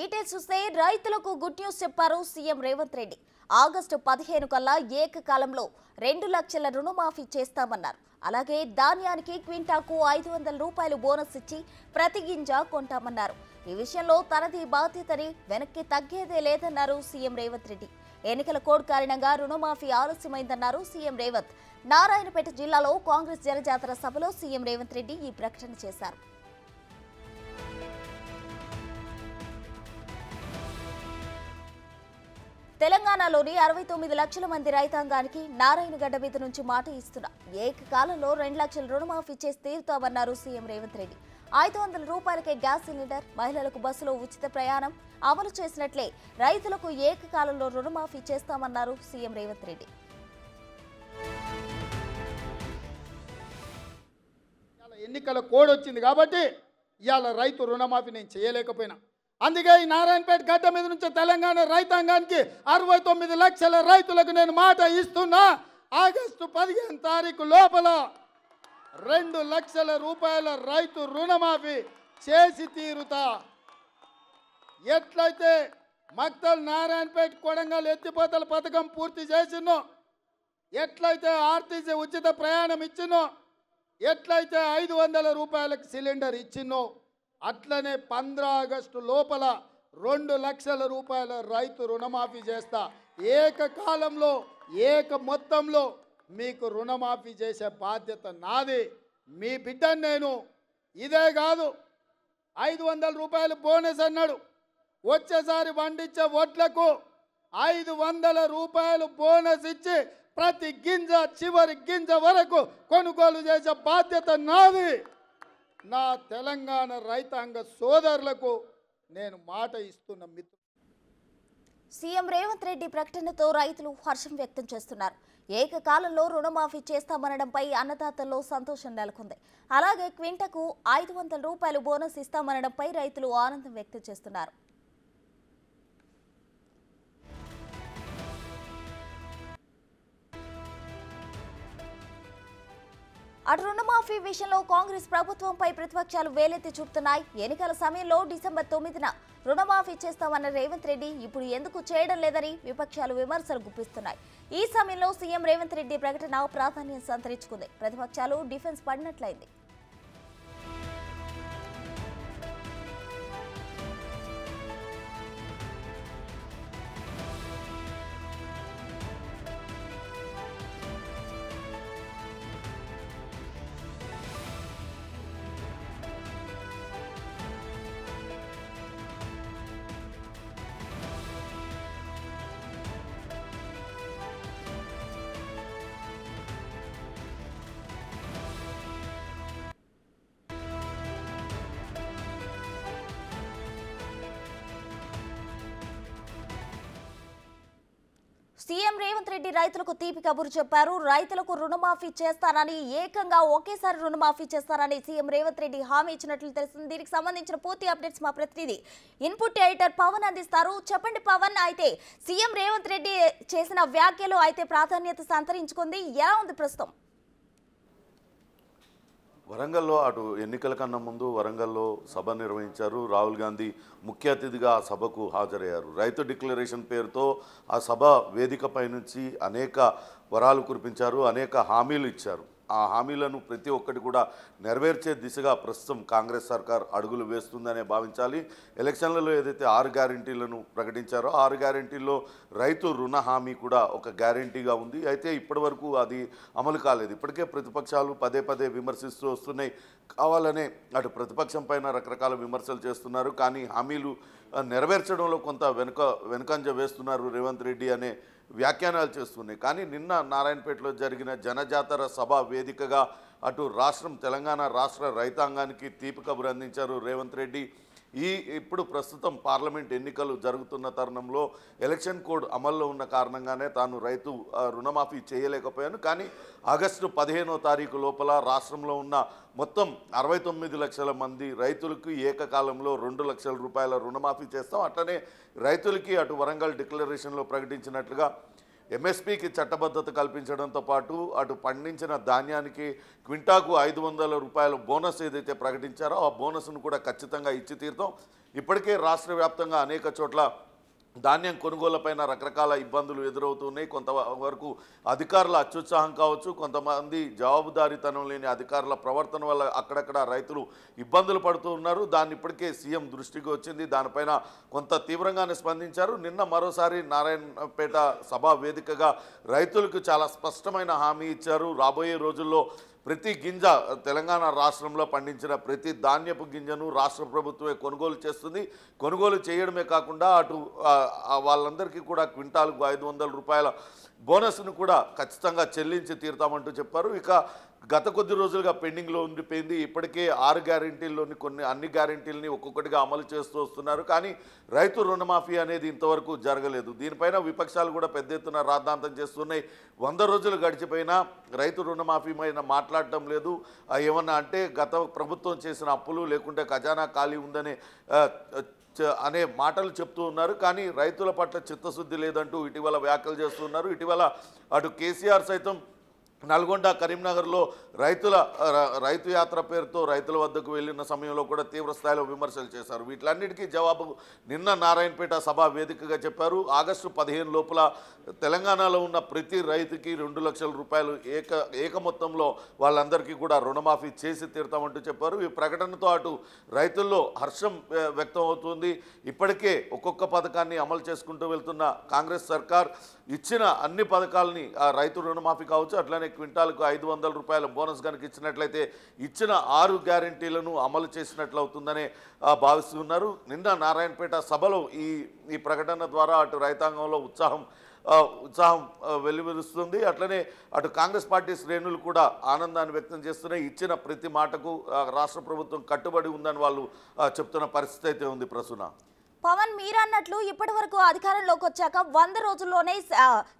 Details చూస్తే రైతులకు good news చెప్పారు సీఎం రేవంత్ రెడ్డి. ఆగస్టు 15 కల్లా ఏకకాలంలో 2 లక్షల రుణమాఫీ చేస్తామన్నారు. అలాగే ధాన్యానికి క్వింటాకు 500 రూపాయలు బోనస్ ఇచ్చి ప్రతి గింజ కొంటామన్నారు. ఈ విషయంలో తనది బాధ్యతని వెనక్కి తగ్గేదే లేదన్నారు సీఎం రేవంత్ రెడ్డి. ఎన్నికల కోడ్ కారణంగా రుణమాఫీ ఆలస్యమైందన్నారు సీఎం రేవంత్. నారాయణపేట జిల్లాలో కాంగ్రెస్ జనజాతర సభలో సీఎం రేవంత్ రెడ్డి ఈ ప్రకటన చేశారు. తెలంగాణలోని 69 లక్షల మంది రైతాంగానికి నారాయణగడ్డ మీద నుంచి మాట ఇస్తున్నా. ఏకకాలంలో 2 లక్షల రుణమాఫీ చేసి తీరుతామన్నారు సీఎం రేవంత్ రెడ్డి. 500 రూపాయలకే గ్యాస్ సిలిండర్, మహిళలకు బస్సులో ఉచిత ప్రయాణం అమలు చేసినట్లే రైతులకు ఏకకాలంలో రుణమాఫీ చేస్తామన్నారు సీఎం రేవంత్ రెడ్డి. ఎన్నికల కోడ్ వచ్చింది కాబట్టి ఇవాళ రైతు రుణమాఫీ నేను చేయలేకపోయినా. అందుకే ఈ నారాయణపేట గడ్డ మీద నుంచి తెలంగాణ రైతాంగానికి 69 లక్షల రైతులకు నేను మాట ఇస్తున్నా. ఆగస్టు 15 తారీఖు లోపల 2 లక్షల రూపాయల రైతు రుణమాఫీ చేసి తీరుతా. ఎట్లయితే మక్తల్ నారాయణపేట కొడంగల్ ఎత్తిపోతల పథకం పూర్తి చేసినో, ఎట్లయితే ఆర్టీసీ ఉచిత ప్రయాణం ఇచ్చినో, ఎట్లయితే 500 రూపాయలకు సిలిండర్ ఇచ్చినో, అట్లనే 15 ఆగస్టు లోపల 2 లక్షల రూపాయల రైతు రుణమాఫీ చేస్తా. ఏకకాలంలో మొత్తంలో మీకు రుణమాఫీ చేసే బాధ్యత నాది. మీ బిడ్డను నేను. ఇదే కాదు, 500 రూపాయలు బోనస్ అన్నాడు. వచ్చేసారి వండించే వడ్లకు 500 రూపాయలు బోనస్ ఇచ్చి ప్రతి గింజ చివరి గింజ వరకు కొనుగోలు చేసే బాధ్యత నాది. నా తెలంగాణ రైతాంగ సోదరులకు నేను మాట ఇస్తున్న మిత్రులు. సీఎం రేవంత్ రెడ్డి ప్రకటనతో రైతులు హర్షం వ్యక్తం చేస్తున్నారు. ఏకకాలంలో రుణమాఫీ చేస్తామనడంపై అన్నదాతల్లో సంతోషం నెలకొంది. అలాగే క్వింటకు 500 రూపాయలు బోనస్ ఇస్తామనడంపై రైతులు ఆనందం వ్యక్తం చేస్తున్నారు. అటు రుణమాఫీ విషయంలో కాంగ్రెస్ ప్రభుత్వంపై ప్రతిపక్షాలు వేలెత్తి చూపుతున్నాయి. ఎన్నికల సమయంలో డిసెంబర్ 9న రుణమాఫీ చేస్తామన్న రేవంత్ రెడ్డి ఇప్పుడు ఎందుకు చేయడం లేదని విపక్షాలు విమర్శలు గుప్పిస్తున్నాయి. ఈ సమయంలో సీఎం రేవంత్ రెడ్డి ప్రకటన ప్రాధాన్యం సంతరించుకుంది. ప్రతిపక్షాలు డిఫెన్స్ పడినట్లయింది. సీఎం రేవంత్ రెడ్డి రైతులకు తీపి కబురు చెప్పారు. రైతులకు రుణమాఫీ చేస్తానని, ఏకంగా ఒకేసారి రుణమాఫీ చేస్తారని సీఎం రేవంత్ రెడ్డి హామీ ఇచ్చినట్లు తెలిసింది. దీనికి సంబంధించిన పూర్తి అప్డేట్స్ మా ప్రతినిధి ఇన్పుట్ ఎడిటర్ పవన్ అందిస్తారు. చెప్పండి పవన్, అయితే సీఎం రేవంత్ రెడ్డి చేసిన వ్యాఖ్యలు అయితే ప్రాధాన్యత సంతరించుకుంది. ఎలా ఉంది ప్రస్తుతం? వరంగల్లో అటు ఎన్నికల కన్నా ముందు వరంగల్లో సభ నిర్వహించారు. రాహుల్ గాంధీ ముఖ్య అతిథిగా ఆ సభకు హాజరయ్యారు. రైతు డిక్లరేషన్ పేరుతో ఆ సభ వేదికపై నుంచి అనేక వరాలు కురిపించారు, అనేక హామీలు ఇచ్చారు. ఆ హామీలను ప్రతి ఒక్కటి కూడా నెరవేర్చే దిశగా ప్రస్తుతం కాంగ్రెస్ సర్కార్ అడుగులు వేస్తుందనే భావించాలి. ఎలక్షన్లలో ఏదైతే 6 గ్యారెంటీలను ప్రకటించారో 6 గ్యారెంటీల్లో రైతు రుణ హామీ కూడా ఒక గ్యారెంటీగా ఉంది. అయితే ఇప్పటి వరకు అది అమలు కాలేదు. ఇప్పటికే ప్రతిపక్షాలు పదే విమర్శిస్తూ వస్తున్నాయి. కావాలనే అటు ప్రతిపక్షం పైన రకరకాల విమర్శలు చేస్తున్నారు. కానీ హామీలు నెరవేర్చడంలో కొంత వెనుకంజ వేస్తున్నారు రేవంత్ రెడ్డి అనే వ్యాఖ్యానాలు చేస్తున్నాయి. కానీ నిన్న నారాయణపేటలో జరిగిన జనజాతర సభ వేదికగా అటు తెలంగాణ రాష్ట్ర రైతాంగానికి తీపి కబురు అందించారు రేవంత్ రెడ్డి. ఇప్పుడు ప్రస్తుతం పార్లమెంట్ ఎన్నికలు జరుగుతున్న తరుణంలో ఎలక్షన్ కోడ్ అమల్లో ఉన్న కారణంగానే తాను రైతు రుణమాఫీ చేయలేకపోయాను. కానీ ఆగస్టు 15వ తారీఖు లోపల రాష్ట్రంలో ఉన్న మొత్తం 69 లక్షల మంది రైతులకు ఏకకాలంలో 2 లక్షల రూపాయల రుణమాఫీ చేస్తాం. అట్లనే రైతులకి అటు వరంగల్ డిక్లరేషన్లో ప్రకటించినట్లుగా ఎంఎస్పీకి చట్టబద్ధత కల్పించడంతో పాటు అటు పండించిన ధాన్యానికి క్వింటాకు 500 రూపాయల బోనస్ ఏదైతే ప్రకటించారో ఆ బోనస్ను కూడా ఖచ్చితంగా ఇచ్చి తీరుతాం. ఇప్పటికే రాష్ట్ర వ్యాప్తంగా అనేక చోట్ల ధాన్యం కొనుగోళ్లపైన రకరకాల ఇబ్బందులు ఎదురవుతున్నాయి. కొంతవరకు అధికారుల అత్యుత్సాహం కావచ్చు, కొంతమంది జవాబుదారీతనం లేని అధికారుల ప్రవర్తన వల్ల అక్కడక్కడ రైతులు ఇబ్బందులు పడుతూ ఉన్నారు. దాన్ని ఇప్పటికే సీఎం దృష్టికి వచ్చింది, దానిపైన కొంత తీవ్రంగానే స్పందించారు. నిన్న మరోసారి నారాయణపేట సభ వేదికగా రైతులకు చాలా స్పష్టమైన హామీ ఇచ్చారు. రాబోయే రోజుల్లో ప్రతి గింజ తెలంగాణ రాష్ట్రంలో పండించిన ప్రతి ధాన్యపు గింజను రాష్ట్ర ప్రభుత్వమే కొనుగోలు చేస్తుంది. కొనుగోలు చేయడమే కాకుండా అటు వాళ్ళందరికీ కూడా క్వింటాల్కు 500 రూపాయల బోనస్ను కూడా ఖచ్చితంగా చెల్లించి తీరుతామంటూ చెప్పారు. ఇక గత కొద్ది రోజులుగా పెండింగ్లో ఉండిపోయింది. ఇప్పటికే 6 గ్యారెంటీల్లోని అన్ని గ్యారెంటీలని ఒక్కొక్కటిగా అమలు చేస్తూ వస్తున్నారు. కానీ రైతు రుణమాఫీ అనేది ఇంతవరకు జరగలేదు. దీనిపైన విపక్షాలు కూడా పెద్ద ఎత్తున రాద్ధాంతం చేస్తున్నాయి. 100 రోజులు గడిచిపోయినా రైతు రుణమాఫీ పైన మాట్లాడటం లేదు. ఏమన్నా అంటే గత ప్రభుత్వం చేసిన అప్పులు లేకుంటే ఖజానా ఖాళీ ఉందనే అనే మాటలు చెప్తూ ఉన్నారు. కానీ రైతుల పట్ల చిత్తశుద్ధి లేదంటూ ఇటీవల వ్యాఖ్యలు చేస్తున్నారు. ఇటీవల అటు కేసీఆర్ సైతం నల్గొండ కరీంనగర్లో రైతు యాత్ర పేరుతో రైతుల వద్దకు వెళ్ళిన సమయంలో కూడా తీవ్ర స్థాయిలో విమర్శలు చేశారు. వీటిలన్నిటికీ జవాబు నిన్న నారాయణపేట సభ వేదికగా చెప్పారు. ఆగస్టు 15 లోపల తెలంగాణలో ఉన్న ప్రతి రైతుకి 2 లక్షల రూపాయలు ఏక మొత్తంలో వాళ్ళందరికీ కూడా రుణమాఫీ చేసి తీరుతామంటూ చెప్పారు. ఈ ప్రకటనతో అటు రైతుల్లో హర్షం వ్యక్తం అవుతుంది. ఇప్పటికే ఒక్కొక్క పథకాన్ని అమలు చేసుకుంటూ వెళ్తున్న కాంగ్రెస్ సర్కార్ ఇచ్చిన అన్ని పథకాలని రైతు రుణమాఫీ కావచ్చు, అట్లనే క్వింటాల్కు 500 రూపాయల బోనస్ కనుక ఇచ్చినట్లయితే ఇచ్చిన 6 గ్యారెంటీలను అమలు చేసినట్లు అవుతుందని భావిస్తున్నారు. నిన్న నారాయణపేట సభలో ఈ ప్రకటన ద్వారా అటు రైతాంగంలో ఉత్సాహం వెలువరుస్తుంది. అట్లనే అటు కాంగ్రెస్ పార్టీ శ్రేణులు కూడా ఆనందాన్ని వ్యక్తం చేస్తున్నాయి. ఇచ్చిన ప్రతి మాటకు రాష్ట్ర ప్రభుత్వం కట్టుబడి ఉందని వాళ్ళు చెప్తున్న పరిస్థితి అయితే ఉంది. ప్రసూన, పవన్, మీరన్నట్లు ఇప్పటి వరకు అధికారంలోకి వచ్చాక 100 రోజుల్లోనే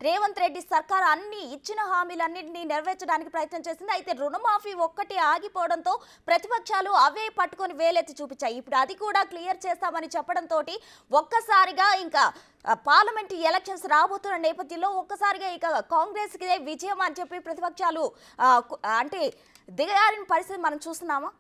రేవంత్ రెడ్డి సర్కార్ అన్ని ఇచ్చిన హామీలన్నింటినీ నెరవేర్చడానికి ప్రయత్నం చేసింది. అయితే రుణమాఫీ ఒక్కటి ఆగిపోవడంతో ప్రతిపక్షాలు అవే పట్టుకొని వేలెత్తి చూపించాయి. ఇప్పుడు అది కూడా క్లియర్ చేస్తామని చెప్పడంతో ఒక్కసారిగా ఇంకా పార్లమెంట్ ఎలక్షన్స్ రాబోతున్న నేపథ్యంలో ఒక్కసారిగా ఇక కాంగ్రెస్కి విజయం అని చెప్పి ప్రతిపక్షాలు అంటే దిగజారిన పరిస్థితి మనం చూస్తున్నామా?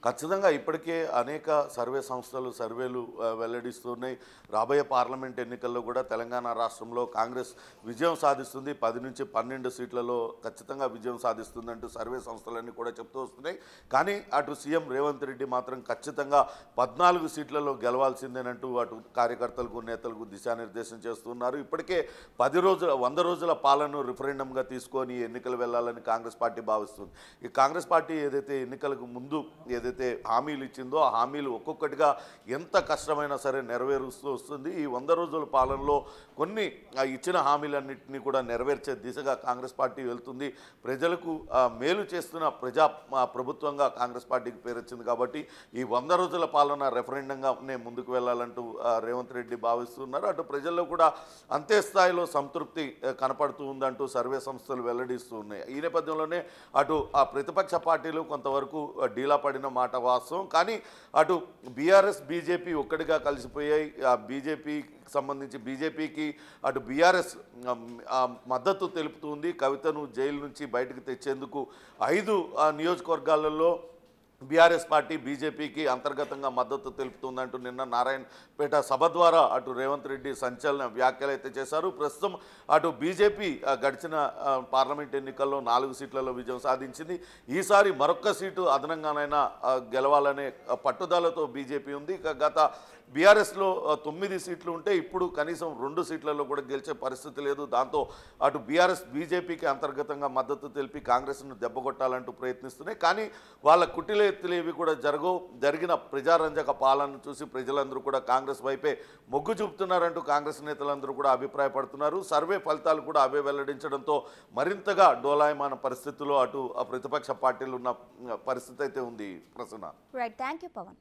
ఖచ్చితంగా ఇప్పటికే అనేక సర్వేలు వెల్లడిస్తున్నాయి. రాబోయే పార్లమెంట్ ఎన్నికల్లో కూడా తెలంగాణ రాష్ట్రంలో కాంగ్రెస్ విజయం సాధిస్తుంది. 10 నుంచి 12 సీట్లలో ఖచ్చితంగా విజయం సాధిస్తుందంటూ సర్వే సంస్థలన్నీ కూడా చెప్తూ వస్తున్నాయి. కానీ అటు సీఎం రేవంత్ రెడ్డి మాత్రం ఖచ్చితంగా 14 సీట్లలో గెలవాల్సిందేనంటూ అటు కార్యకర్తలకు నేతలకు దిశానిర్దేశం చేస్తున్నారు. ఇప్పటికే 100 రోజుల పాలనను రిఫరెండంగా తీసుకొని ఎన్నికలు వెళ్లాలని కాంగ్రెస్ పార్టీ భావిస్తుంది. ఈ కాంగ్రెస్ పార్టీ ఏదైతే ఎన్నికలకు ముందు హామీలు ఇచ్చిందో ఆ హామీలు ఒక్కొక్కటిగా ఎంత కష్టమైనా సరే నెరవేరుస్తూ వస్తుంది. ఈ 100 రోజుల పాలనలో కొన్ని ఇచ్చిన హామీలన్నింటినీ కూడా నెరవేర్చే దిశగా కాంగ్రెస్ పార్టీ వెళ్తుంది. ప్రజలకు మేలు చేస్తున్న ప్రభుత్వంగా కాంగ్రెస్ పార్టీకి పేరొచ్చింది. కాబట్టి ఈ 100 రోజుల పాలన రెఫరెండంగానే ముందుకు వెళ్ళాలంటూ రేవంత్ రెడ్డి భావిస్తున్నారు. అటు ప్రజల్లో కూడా అంతే స్థాయిలో సంతృప్తి కనపడుతూ ఉందంటూ సర్వే సంస్థలు వెల్లడిస్తూ ఉన్నాయి. ఈ నేపథ్యంలోనే అటు ప్రతిపక్ష పార్టీలు కొంతవరకు డీలా పడిన మాట వాస్తవం. కానీ అటు బీఆర్ఎస్ బీజేపీ ఒక్కడిగా కలిసిపోయాయి. బీజేపీకి అటు బీఆర్ఎస్ మద్దతు తెలుపుతుంది. కవితను జైలు నుంచి బయటకు తెచ్చేందుకు 5 నియోజకవర్గాలలో బీఆర్ఎస్ పార్టీ బీజేపీకి అంతర్గతంగా మద్దతు తెలుపుతుందంటూ నిన్న నారాయణపేట సభ ద్వారా అటు రేవంత్ రెడ్డి సంచలన వ్యాఖ్యలు అయితే చేశారు. ప్రస్తుతం అటు బీజేపీ గడిచిన పార్లమెంట్ ఎన్నికల్లో 4 సీట్లలో విజయం సాధించింది. ఈసారి మరొక్క సీటు అదనంగానైనా గెలవాలనే పట్టుదలతో బీజేపీ ఉంది. గత బీఆర్ఎస్లో 9 సీట్లు ఉంటే ఇప్పుడు కనీసం 2 సీట్లలో కూడా గెలిచే పరిస్థితి లేదు. దాంతో అటు బీఆర్ఎస్ బీజేపీకి అంతర్గతంగా మద్దతు తెలిపి కాంగ్రెస్ను దెబ్బకొట్టాలంటూ ప్రయత్నిస్తున్నాయి. కానీ వాళ్ళ కుటిలేవి కూడా జరిగిన ప్రజారంజక పాలన చూసి ప్రజలందరూ కూడా కాంగ్రెస్ వైపే మొగ్గు చూపుతున్నారంటూ కాంగ్రెస్ నేతలందరూ కూడా అభిప్రాయపడుతున్నారు. సర్వే ఫలితాలు కూడా అవే వెల్లడించడంతో మరింతగా డోలాయమాన పరిస్థితుల్లో అటు ప్రతిపక్ష పార్టీలు ఉన్న పరిస్థితి అయితే ఉంది. Prasanna, right, thank you Pawan.